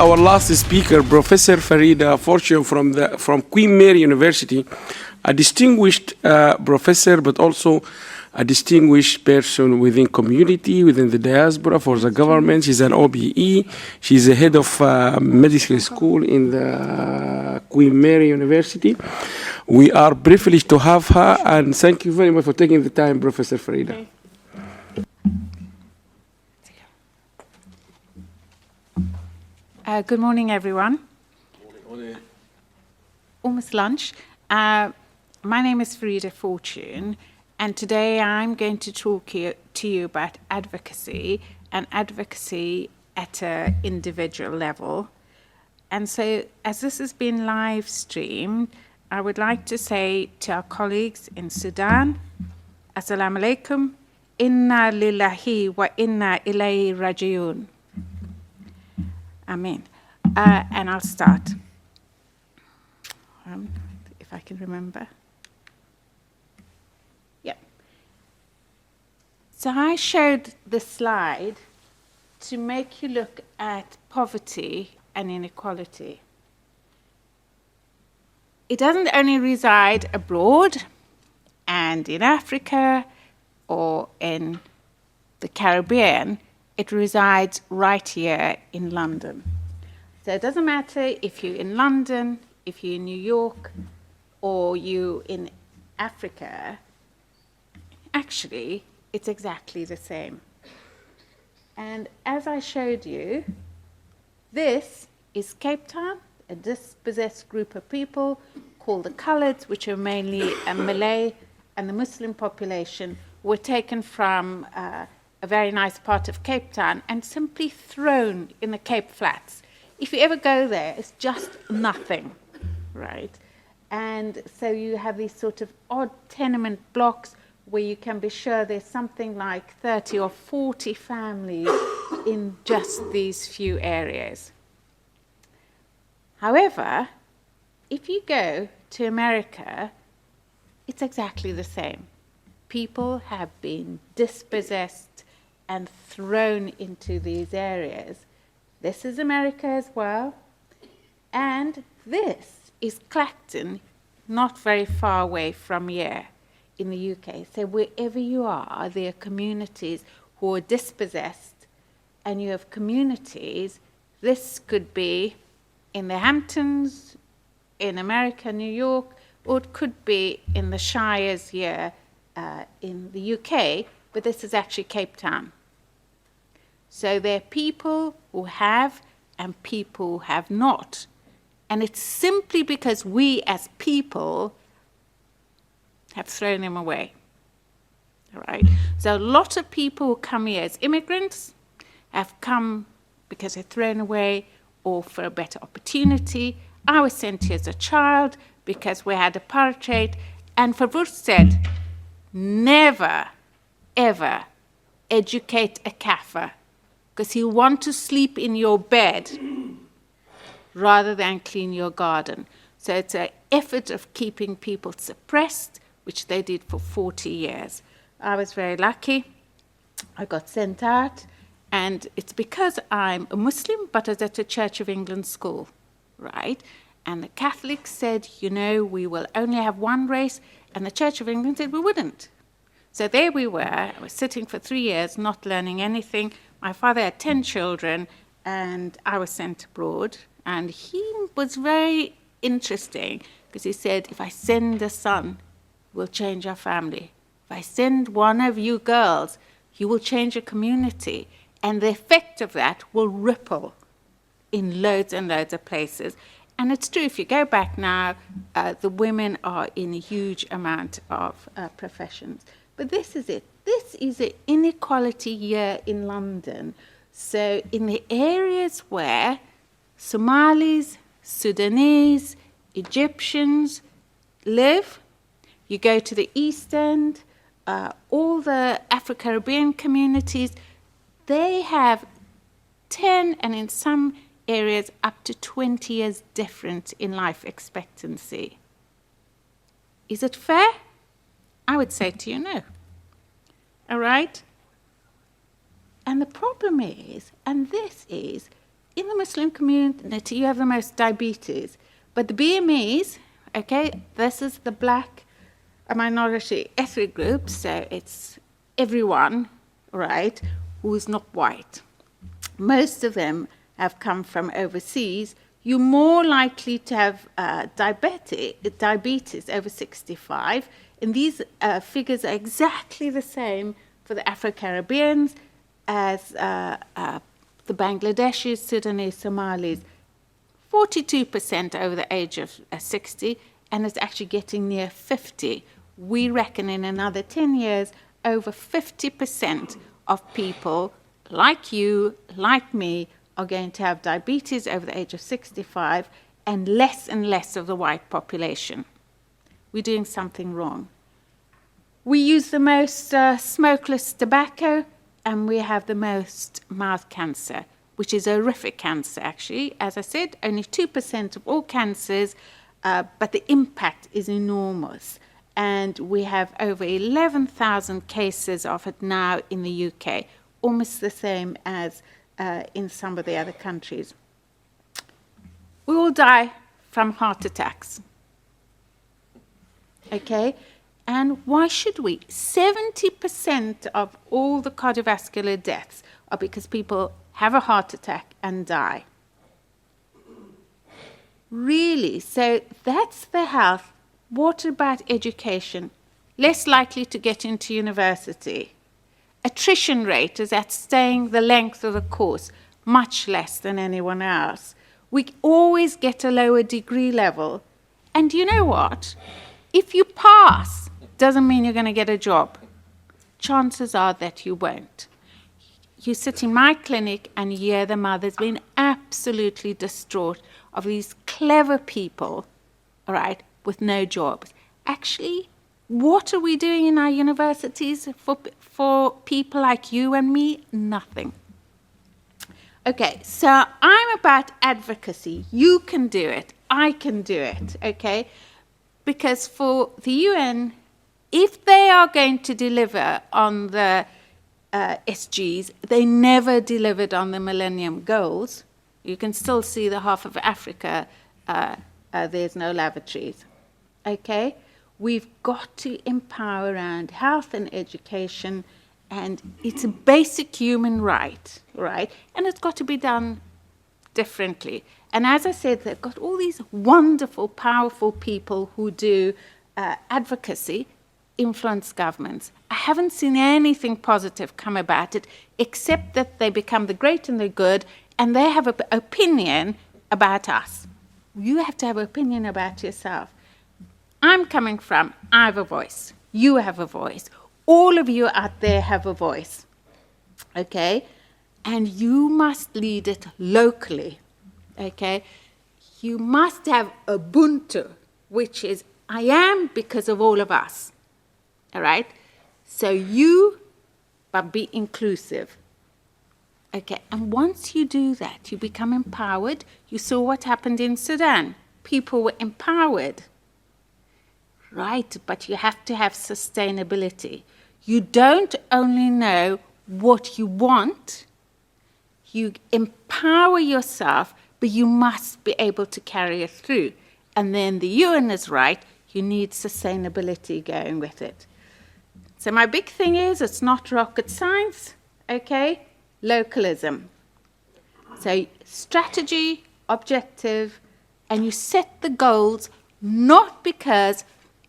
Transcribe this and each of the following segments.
our last speaker, Professor Farida Fortune from Queen Mary University, a distinguished professor, but also a distinguished person within community, within the diaspora, for the government. She's an OBE. She's the head of medical school in the Queen Mary University. We are privileged to have her, and thank you very much for taking the time, Professor Farida. Okay. Good morning, everyone. Morning. Almost lunch. My name is Farida Fortune, and today I'm going to talk to you about advocacy, and advocacy at an individual level. And so, as this has been live streamed, I would like to say to our colleagues in Sudan, Assalamu alaikum, inna lillahi wa inna ilayhi rajiun. Amen. And I'll start. If I can remember. Yep. So I showed the slide to make you look at poverty and inequality. It doesn't only reside abroad and in Africa or in the Caribbean. It resides right here in London. So it doesn't matter if you're in London, if you're in New York, or you're in Africa. Actually, it's exactly the same. And as I showed you, this is Cape Town, a dispossessed group of people called the Coloureds, which are mainly a Malay and the Muslim population, were taken from a very nice part of Cape Town and simply thrown in the Cape Flats. If you ever go there, it's just nothing, right? And so you have these sort of odd tenement blocks where you can be sure there's something like 30 or 40 families in just these few areas. However, if you go to America, it's exactly the same. People have been dispossessed and thrown into these areas. This is America as well. And this is Clacton, not very far away from here in the UK. So wherever you are, there are communities who are dispossessed, and you have communities, this could be in the Hamptons, in America, New York, or it could be in the Shires here in the UK, but this is actually Cape Town. So there are people who have and people who have not. And it's simply because we as people have thrown them away. All right? So a lot of people who come here as immigrants have come because they're thrown away or for a better opportunity. I was sent here as a child because we had apartheid. And Farida said, never, ever educate a Kafir, because he'll want to sleep in your bed rather than clean your garden. So it's an effort of keeping people suppressed, which they did for 40 years. I was very lucky. I got sent out, and it's because I'm a Muslim, but I was at a Church of England school, right? And the Catholics said, you know, we will only have one race, and the Church of England said we wouldn't. So there we were. I was sitting for 3 years, not learning anything. My father had 10 children, and I was sent abroad. And he was very interesting, because he said, if I send a son, we'll change our family. If I send one of you girls, you will change a community. And the effect of that will ripple in loads and loads of places. And it's true, if you go back now, the women are in a huge amount of professions. But this is it. This is an inequality here in London. So in the areas where Somalis, Sudanese, Egyptians live, you go to the East End, all the Afro-Caribbean communities, they have 10 and in some areas up to 20 years difference in life expectancy. Is it fair? I would say to you, no. All right? And the problem is, and this is, in the Muslim community, you have the most diabetes. But the BMEs, okay, this is the black minority ethnic group, so it's everyone, right, who is not white. Most of them have come from overseas. You're more likely to have diabetes over 65. And these figures are exactly the same for the Afro-Caribbeans as the Bangladeshis, Sudanese, Somalis. 42% over the age of 60, and it's actually getting near 50. We reckon in another 10 years, over 50% of people like you, like me, are going to have diabetes over the age of 65, and less of the white population. We're doing something wrong. We use the most smokeless tobacco, and we have the most mouth cancer, which is a horrific cancer, actually. As I said, only 2% of all cancers, but the impact is enormous. And we have over 11,000 cases of it now in the UK, almost the same as in some of the other countries. We all die from heart attacks. Okay? And why should we? 70% of all the cardiovascular deaths are because people have a heart attack and die. Really? So that's the health. What about education? Less likely to get into university. Attrition rate is at staying the length of the course, much less than anyone else. We always get a lower degree level. And you know what? If you pass, doesn't mean you're going to get a job. Chances are that you won't. You sit in my clinic and you hear the mother's been absolutely distraught of these clever people, all right, with no jobs. Actually, what are we doing in our universities for people like you and me? Nothing. Okay, so I'm about advocacy. You can do it. I can do it, okay? Because for the UN, if they are going to deliver on the SGs, they never delivered on the Millennium Goals. You can still see the half of Africa, there's no lavatories, okay? We've got to empower around health and education, and it's a basic human right, right? And it's got to be done differently. And as I said, they've got all these wonderful, powerful people who do advocacy, influence governments. I haven't seen anything positive come about it, except that they become the great and the good, and they have an opinion about us. You have to have an opinion about yourself. I'm coming from, I have a voice. You have a voice. All of you out there have a voice. Okay? And you must lead it locally. Okay? You must have Ubuntu, which is, I am because of all of us. All right? So you, but be inclusive. Okay, and once you do that, you become empowered. You saw what happened in Sudan. People were empowered. Right, but you have to have sustainability. You don't only know what you want, you empower yourself, but you must be able to carry it through. And then the UN is right, you need sustainability going with it. So my big thing is, it's not rocket science, okay? Localism. So strategy, objective, and you set the goals not because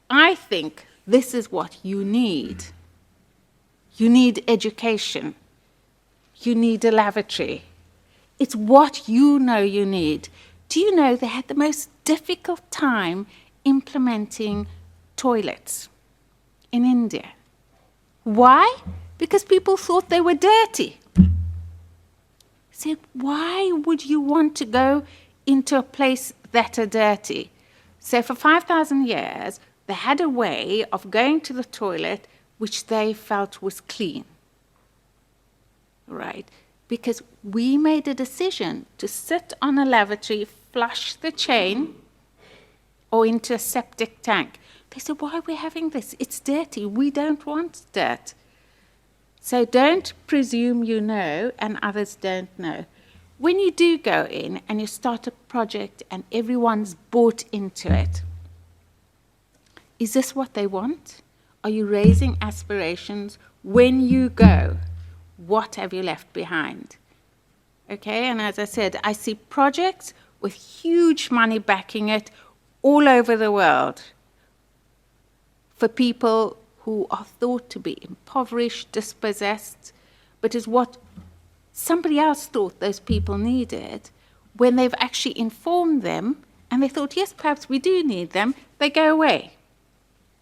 I think this is what you need. You need education. You need a lavatory. It's what you know you need. Do you know they had the most difficult time implementing toilets in India? Why? Because people thought they were dirty. So why would you want to go into a place that are dirty? So for 5,000 years, they had a way of going to the toilet which they felt was clean. Right? Because we made a decision to sit on a lavatory, flush the chain, or into a septic tank. They said, why are we having this? It's dirty. We don't want dirt. So don't presume you know and others don't know. when you do go in and you start a project and everyone's bought into it, is this what they want? Are you raising aspirations? When you go, what have you left behind? Okay, and as I said, I see projects with huge money backing it all over the world for people who are thought to be impoverished, dispossessed, but is what somebody else thought those people needed. When they've actually informed them and they thought, yes, perhaps we do need them, they go away.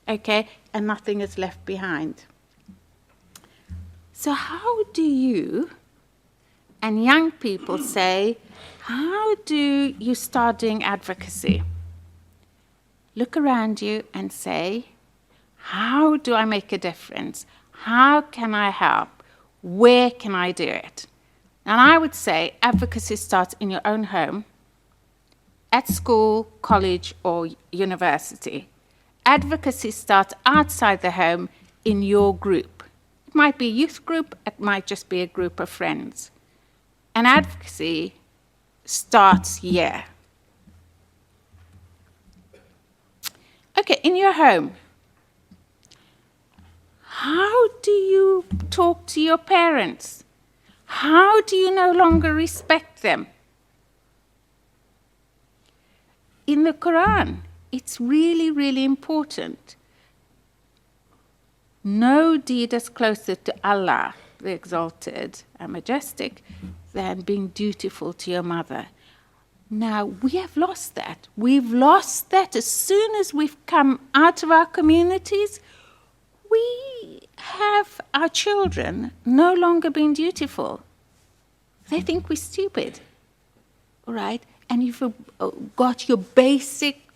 Okay, and nothing is left behind. So how do you and young people say, how do you start doing advocacy? Look around you and say, how do I make a difference? How can I help? Where can I do it? And I would say advocacy starts in your own home, at school, college, or university. Advocacy starts outside the home in your group. It might be a youth group, it might just be a group of friends. And advocacy starts here. Okay, in your home, how do you talk to your parents? How do you no longer respect them? In the Quran, it's really, really important. No deed is closer to Allah, the exalted and majestic, than being dutiful to your mother. Now, we have lost that. We've lost that as soon as we've come out of our communities. We have our children no longer being dutiful. They think we're stupid, all right? And you've got your basic,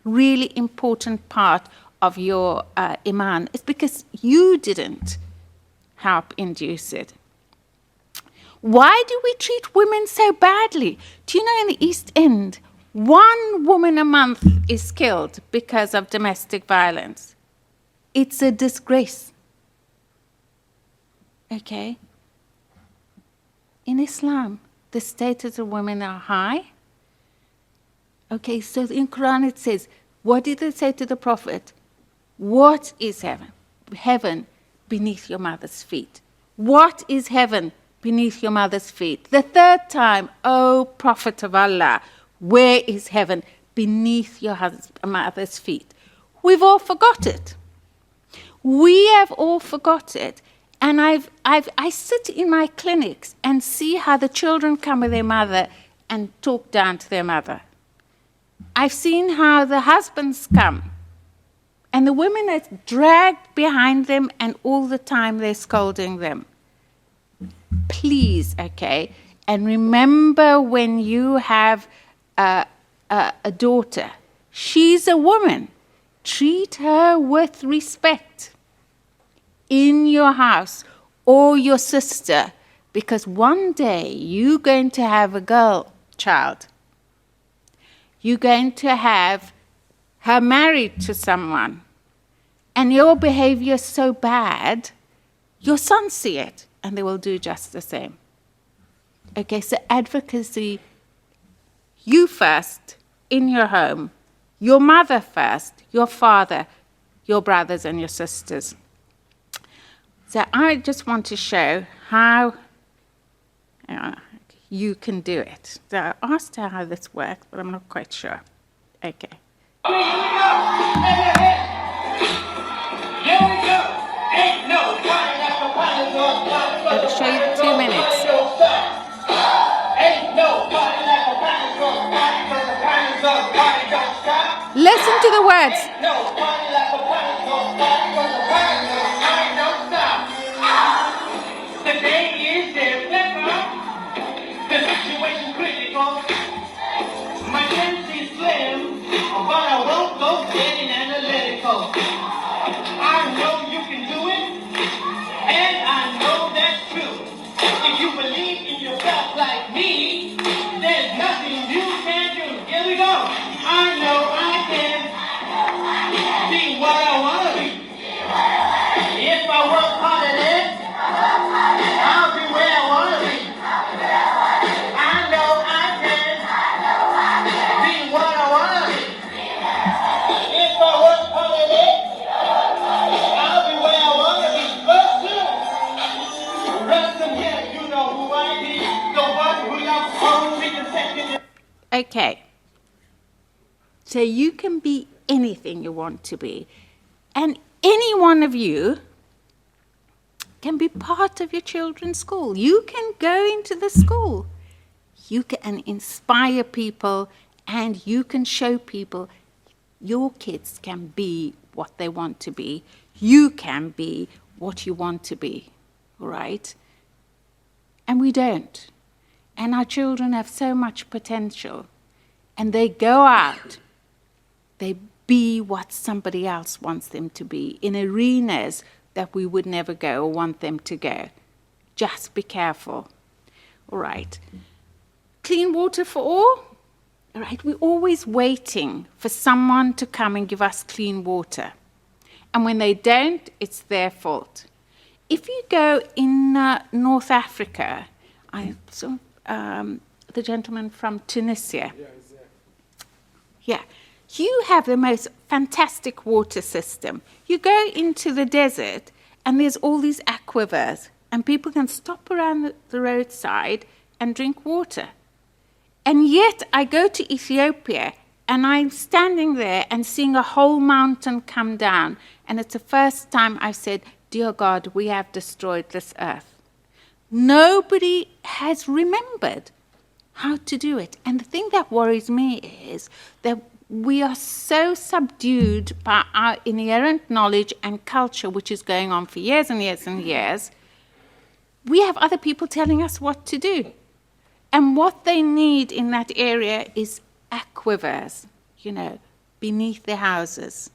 really important part of your iman. It's because you didn't help induce it. Why do we treat women so badly? Do you know in the East End, 1 woman a month is killed because of domestic violence? It's a disgrace. Okay? In Islam, the status of women are high. Okay, so in Quran it says, what did it say to the Prophet? What is heaven? Heaven beneath your mother's feet. What is heaven beneath your mother's feet? The 3rd time, O Prophet of Allah, where is heaven? Beneath your mother's feet. We've all forgot it. We have all forgot it. And I sit in my clinics and see how the children come with their mother and talk down to their mother. I've seen how the husbands come and the women are dragged behind them and all the time they're scolding them. Please, okay, and remember when you have a daughter, she's a woman. Treat her with respect in your house or your sister, because one day you're going to have a girl child. You're going to have her married to someone, and your behavior is so bad, your sons see it, and they will do just the same. Okay, so advocacy, you first, in your home, your mother first, your father, your brothers and your sisters. So I just want to show how you can do it. So I asked her how this works, but I'm not quite sure. Okay. Here we go. Ain't no party like the party goes on. I'll show you the 2 minutes. Ain't no party like the party goes on. The party don't stop. Listen to the words. Ain't no party like the party goes on. The party don't stop. The day is different. The situation critical. My chance is slim, but I won't go getting analytical. I know you can do it, and I know that's true. If you believe in yourself like me, there's nothing you can do. Here we go. I know I can be what I want to be. So you can be anything you want to be. And any one of you can be part of your children's school. You can go into the school. You can inspire people, and you can show people your kids can be what they want to be. You can be what you want to be, right? And we don't. And our children have so much potential. And they go out. They be what somebody else wants them to be in arenas that we would never go or want them to go. Just be careful. All right. Clean water for all. All right. We're always waiting for someone to come and give us clean water. And when they don't, it's their fault. If you go in North Africa, I saw the gentleman from Tunisia. Yeah. You have the most fantastic water system. You go into the desert, and there's all these aquifers, and people can stop around the roadside and drink water. And yet I go to Ethiopia, and I'm standing there and seeing a whole mountain come down, and it's the first time I've said, dear God, we have destroyed this earth. Nobody has remembered how to do it. And the thing that worries me is that we are so subdued by our inherent knowledge and culture, which is going on for years and years and years. We have other people telling us what to do. And what they need in that area is aquifers, beneath their houses,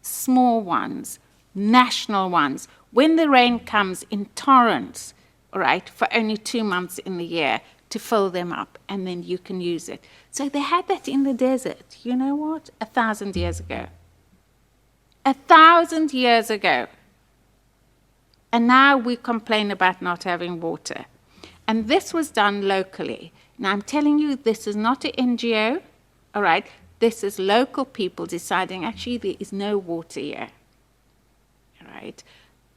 small ones, national ones. When the rain comes in torrents, all right, for only 2 months in the year, to fill them up, and then you can use it. So they had that in the desert, 1,000 years ago. 1,000 years ago. And now we complain about not having water. And this was done locally. Now I'm telling you, this is not an NGO, all right? This is local people deciding, actually, there is no water here, all right?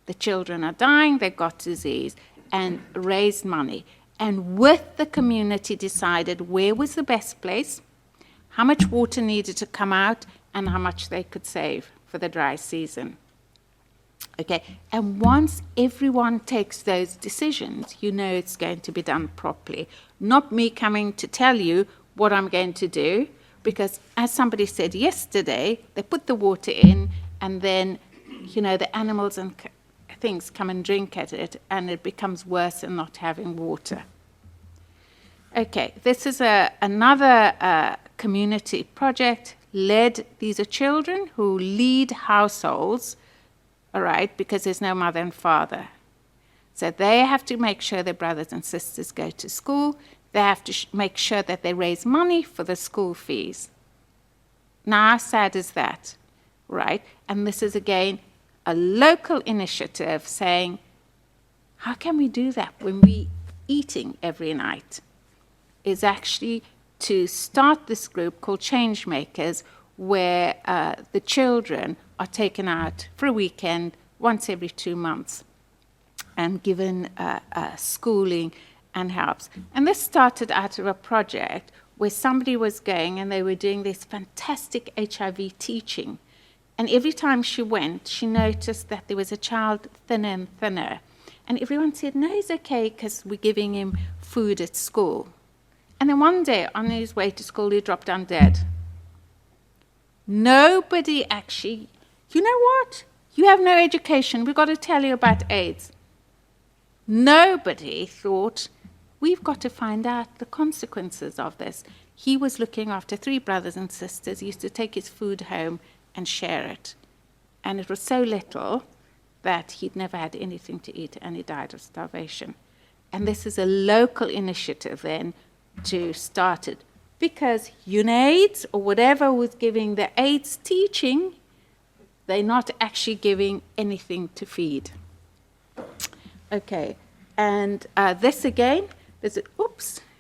The children are dying, they've got disease, and raised money. And with the community decided where was the best place, how much water needed to come out, and how much they could save for the dry season. Okay, and once everyone takes those decisions, it's going to be done properly. Not me coming to tell you what I'm going to do, because as somebody said yesterday, they put the water in, and then, the animals and things come and drink at it, and it becomes worse than not having water. Okay, this is another community project led. These are children who lead households, all right, because there's no mother and father. So they have to make sure their brothers and sisters go to school. They have to make sure that they raise money for the school fees. Now, how sad is that, right? And this is, again, a local initiative saying, how can we do that when we're eating every night? Is actually to start this group called Changemakers, where the children are taken out for a weekend once every 2 months and given schooling and helps. And this started out of a project where somebody was going and they were doing this fantastic HIV teaching. And every time she went, she noticed that there was a child thinner and thinner. And everyone said, no, he's okay because we're giving him food at school. And then one day, on his way to school, he dropped down dead. Nobody actually, you know what? You have no education. We've got to tell you about AIDS. Nobody thought, we've got to find out the consequences of this. He was looking after 3 brothers and sisters. He used to take his food home and share it. And it was so little that he'd never had anything to eat, and he died of starvation. And this is a local initiative then to start it, because UNAIDS or whatever was giving the AIDS teaching, they're not actually giving anything to feed. Okay, and this again, let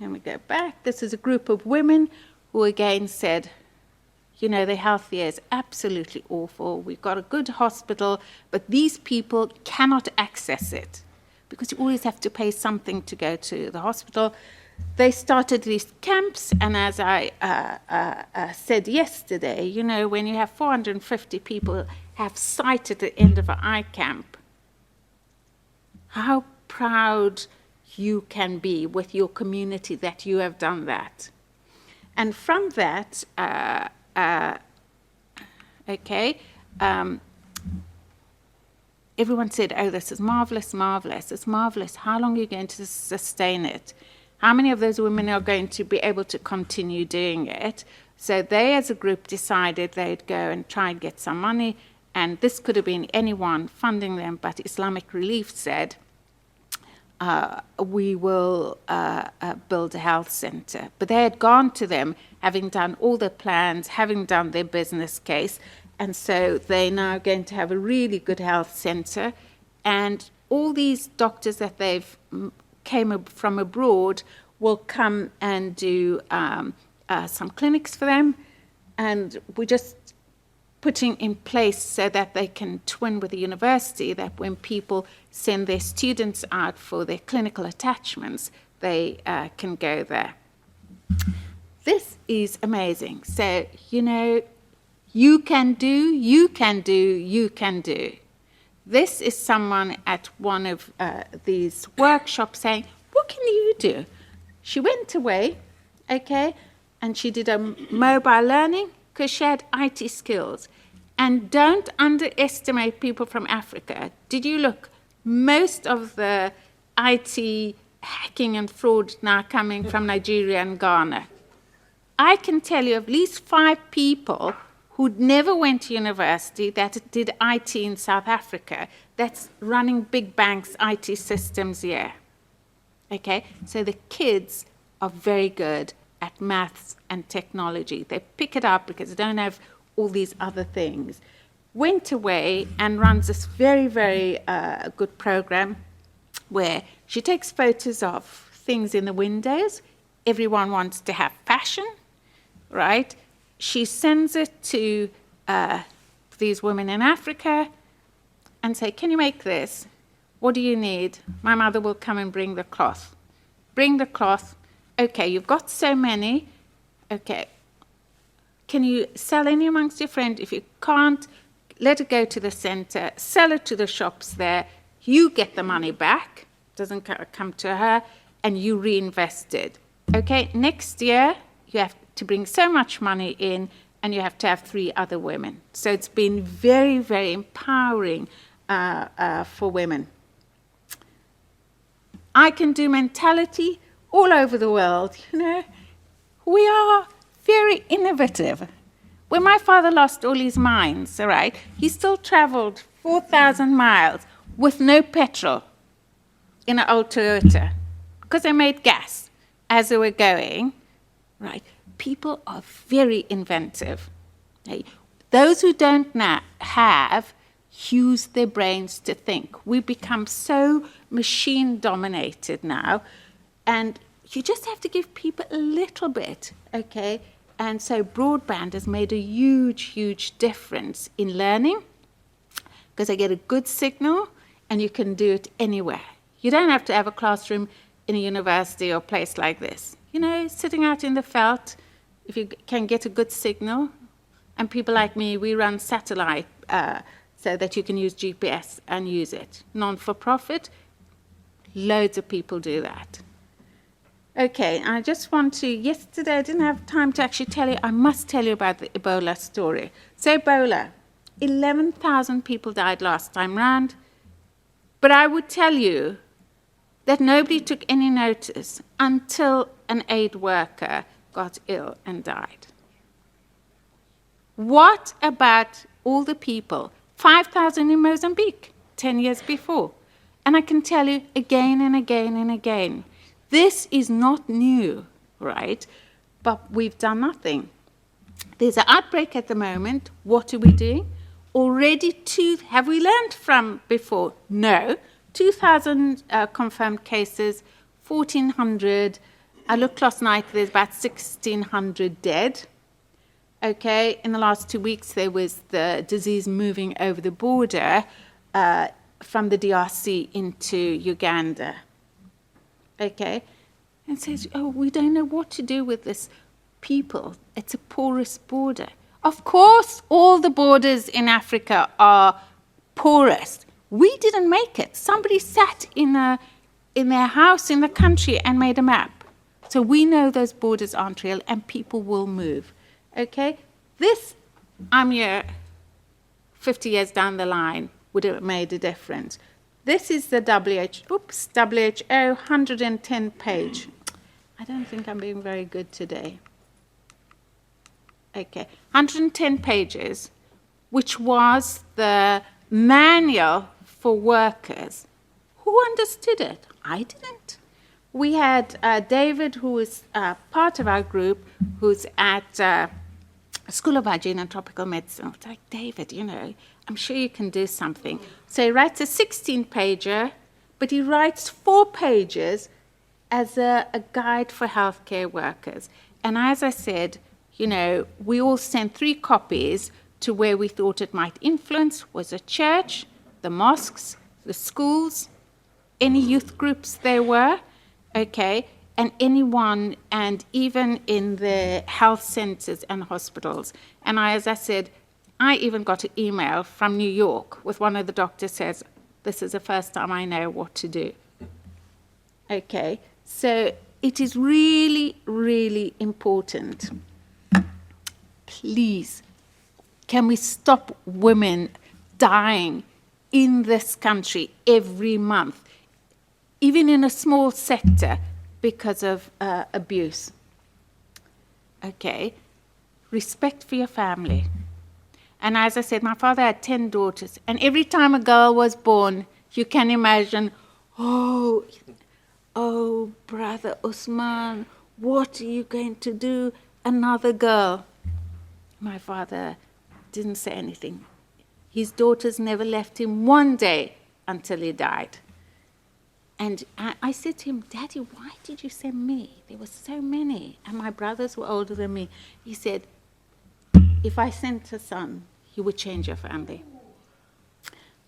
me go back. This is a group of women who again said, their health here is absolutely awful. We've got a good hospital, but these people cannot access it because you always have to pay something to go to the hospital. they started these camps, and as I said yesterday, you know, when you have 450 people have sight at the end of an eye camp, how proud you can be with your community that you have done that. And from that, everyone said, oh, this is marvelous, marvelous, it's marvelous. How long are you going to sustain it? How many of those women are going to be able to continue doing it? So they, as a group, decided they'd go and try and get some money, and this could have been anyone funding them, but Islamic Relief said, we will build a health center. But they had gone to them, having done all their plans, having done their business case, and so they're now going to have a really good health center. And all these doctors that they've came from abroad will come and do some clinics for them. And we're just putting in place so that they can twin with the university, that when people send their students out for their clinical attachments, they can go there. This is amazing. So, you know, you can do, you can do, you can do. This is someone at one of these workshops saying, what can you do? She went away, okay, and she did a mobile learning because she had IT skills. And don't underestimate people from Africa. Did you look? Most of the IT hacking and fraud now coming from Nigeria and Ghana. I can tell you at least 5 people who never went to university that did IT in South Africa, that's running big banks' IT systems here. Okay, so the kids are very good at maths and technology. They pick it up because they don't have all these other things. Went away and runs this very, very good program where she takes photos of things in the windows. Everyone wants to have fashion, right? She sends it to these women in Africa and say, can you make this? What do you need? My mother will come and bring the cloth. Bring the cloth. Okay, you've got so many. Okay, can you sell any amongst your friends? If you can't, let it go to the center, sell it to the shops there. You get the money back, doesn't come to her, and you reinvest it. Okay, next year, you have to bring so much money in, and you have to have 3 other women. So it's been very, very empowering for women. I can do mentality all over the world, you know. We are very innovative. When my father lost all his mines, all right, he still traveled 4,000 miles with no petrol in an old Toyota because they made gas as they were going, right? People are very inventive. Okay? Those who don't have use their brains to think. We become so machine-dominated now, and you just have to give people a little bit, okay? And so broadband has made a huge, huge difference in learning because they get a good signal and you can do it anywhere. You don't have to have a classroom in a university or a place like this. You know, sitting out in the veld, if you can get a good signal, and people like me, we run satellite so that you can use GPS and use it. Non-for-profit, loads of people do that. Okay, I just want to, yesterday I didn't have time to actually tell you, I must tell you about the Ebola story. So Ebola, 11,000 people died last time round, but I would tell you that nobody took any notice until an aid worker got ill and died. What about all the people? 5,000 in Mozambique 10 years before. And I can tell you again and again and again, this is not new, right? But we've done nothing. There's an outbreak at the moment. What are we doing? Already have we learned from before? No. 2,000 confirmed cases, 1,400. I looked last night, there's about 1,600 dead. Okay, in the last 2 weeks, there was the disease moving over the border from the DRC into Uganda. Okay, and says, oh, we don't know what to do with this people. It's a porous border. Of course, all the borders in Africa are porous. We didn't make it. Somebody sat in their house in the country and made a map. So we know those borders aren't real and people will move. Okay? This, I'm here 50 years down the line, would have made a difference. This is the WHO 110 page. I don't think I'm being very good today. Okay, 110 pages, which was the manual for workers. Who understood it? I didn't. We had David, who is part of our group, who's at School of Hygiene and Tropical Medicine. I was like, David, you know, I'm sure you can do something. So he writes a 16-pager, but he writes 4 pages as a guide for healthcare workers. And as I said, you know, we all sent 3 copies to where we thought it might influence, was a church, the mosques, the schools, any youth groups there were, okay, and anyone, and even in the health centers and hospitals. And as I said, I even got an email from New York with one of the doctors says, this is the first time I know what to do. Okay, so it is really, really important. Please, can we stop women dying in this country every month, even in a small sector, because of abuse? Okay, respect for your family. And as I said, my father had 10 daughters, and every time a girl was born, you can imagine, oh, brother Usman, what are you going to do? Another girl. My father didn't say anything. His daughters never left him one day until he died. And I said to him, Daddy, why did you send me? There were so many, and my brothers were older than me. He said, if I sent a son, he would change your family.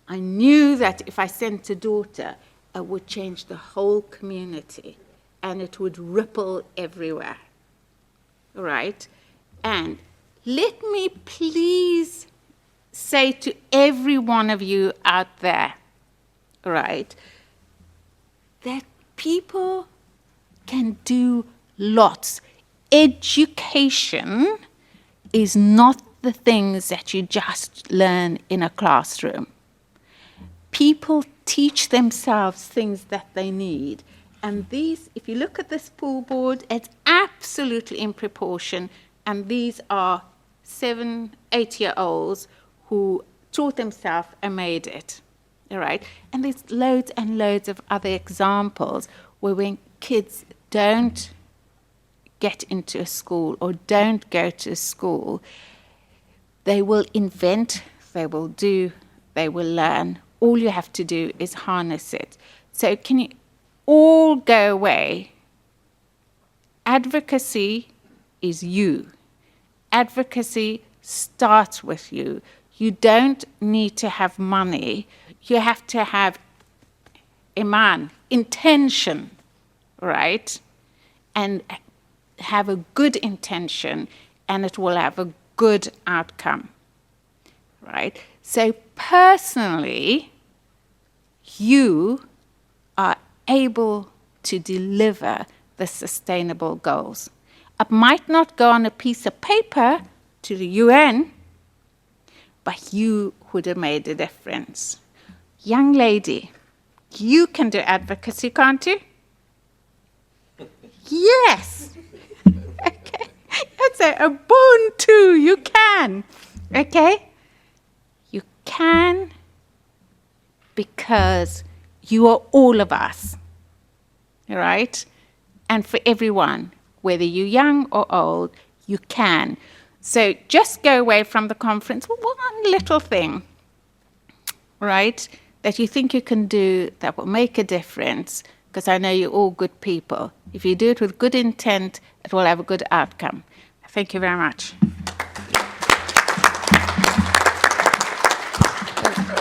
I knew that if I sent a daughter, it would change the whole community, and it would ripple everywhere. All right? And let me please say to every one of you out there, right, that people can do lots. Education is not the things that you just learn in a classroom. People teach themselves things that they need. And these, if you look at this pool board, it's absolutely in proportion. And these are 7-, 8-year-olds who taught themselves and made it. All right? And there's loads and loads of other examples where when kids don't get into a school or don't go to a school, they will invent, they will do, they will learn. All you have to do is harness it. So can you all go away? Advocacy is you. Advocacy starts with you. You don't need to have money. You have to have iman, intention, right? And have a good intention, and it will have a good outcome, right? So personally, you are able to deliver the sustainable goals. It might not go on a piece of paper to the UN, but you would have made a difference. Young lady, you can do advocacy, can't you? Yes. Okay. That's a born to, you can. Okay? You can because you are all of us. All right? And for everyone, whether you're young or old, you can. So just go away from the conference with one little thing, right, that you think you can do that will make a difference, because I know you're all good people. If you do it with good intent, it will have a good outcome. Thank you very much.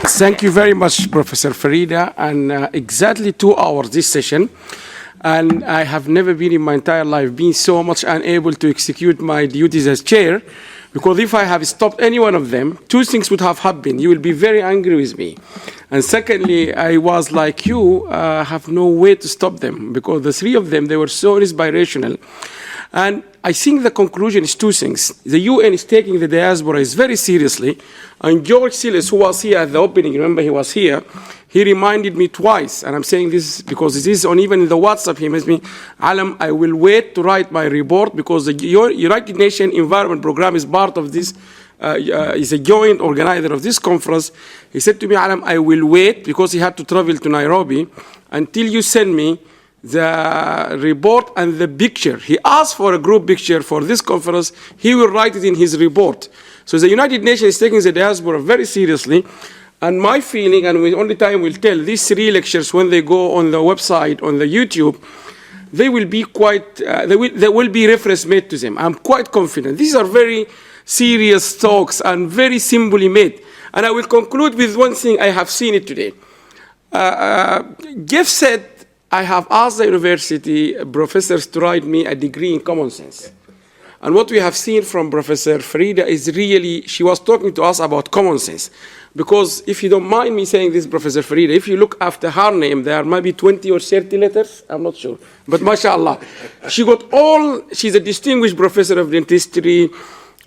Thank you very much, Professor Farida. And exactly 2 hours this session. And I have never been in my entire life been so much unable to execute my duties as chair, because if I have stopped any one of them, two things would have happened. You will be very angry with me. And secondly, I was like you, have no way to stop them, because the three of them, they were so inspirational. And I think the conclusion is two things. The UN is taking the diaspora very seriously. And George Silas, who was here at the opening, remember he was here, he reminded me twice, and I'm saying this because it is on even in the WhatsApp, he messaged me, Alam, I will wait to write my report because the United Nations Environment Programme is part of this, is a joint organizer of this conference. He said to me, Alam, I will wait, because he had to travel to Nairobi, until you send me the report and the picture. He asked for a group picture for this conference. He will write it in his report. So the United Nations is taking the diaspora very seriously. And my feeling, and only time will tell, these three lectures, when they go on the website, on the YouTube, they will be quite, there will be reference made to them. I'm quite confident. These are very serious talks and very simply made. And I will conclude with one thing. I have seen it today. Jeff said, I have asked the university professors to write me a degree in common sense. And what we have seen from Professor Farida is really, she was talking to us about common sense. Because if you don't mind me saying this, Professor Farida, if you look after her name, there might be 20 or 30 letters, I'm not sure. But mashallah, she got all, she's a distinguished professor of dentistry,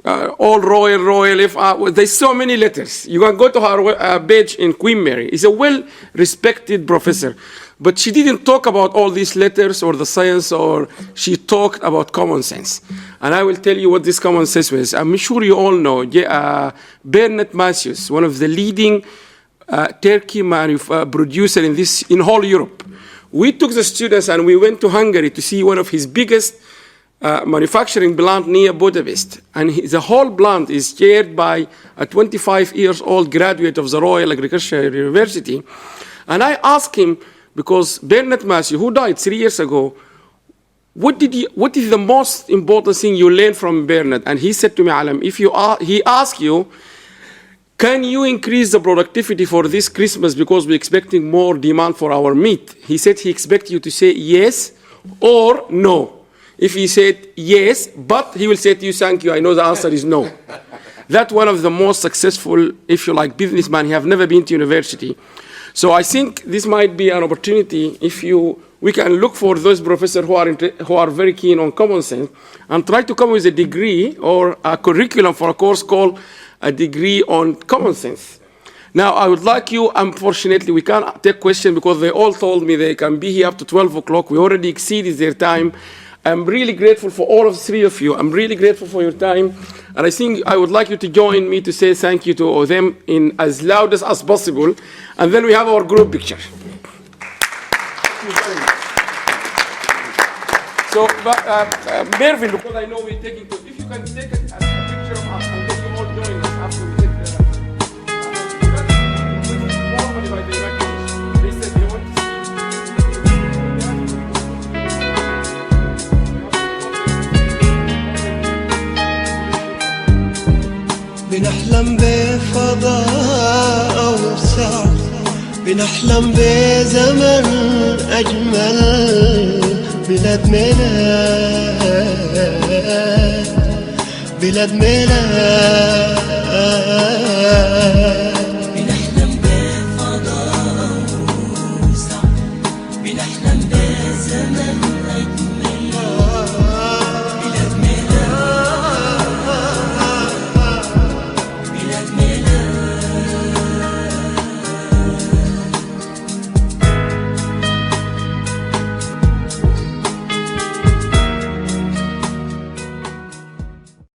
all royal, there's so many letters. You can go to her page in Queen Mary. It's a well-respected professor. But she didn't talk about all these letters or the science, or she talked about common sense. And I will tell you what this common sense was. I'm sure you all know Bernard Matthews, one of the leading turkey producer in whole Europe. We took the students and we went to Hungary to see one of his biggest manufacturing plant near Budapest. And the whole plant is chaired by a 25-year-old graduate of the Royal Agricultural University. And I asked him, because Bernard Matthews, who died 3 years ago, what is the most important thing you learned from Bernard? And he said to me, Alam, he asked you, can you increase the productivity for this Christmas because we're expecting more demand for our meat? He said he expects you to say yes or no. If he said yes, but he will say to you, thank you, I know the answer is no. That's one of the most successful, if you like, businessmen. He have never been to university. So I think this might be an opportunity if we can look for those professors who are very keen on common sense and try to come with a degree or a curriculum for a course called a degree on common sense. Now, I would like you, unfortunately, we can't take questions because they all told me they can be here up to 12 o'clock. We already exceeded their time. I'm really grateful for all of the three of you. I'm really grateful for your time. And I think I would like you to join me to say thank you to them in as loud as possible. And then we have our group picture. So, Mervyn, because I know we're taking, if you can take a picture of us and then you all join us after we take formally by the United Nations. They said they want to see. بنحلم بفضاء أوسع بنحلم بزمن أجمل بلاد ميلاد بلاد ميلاد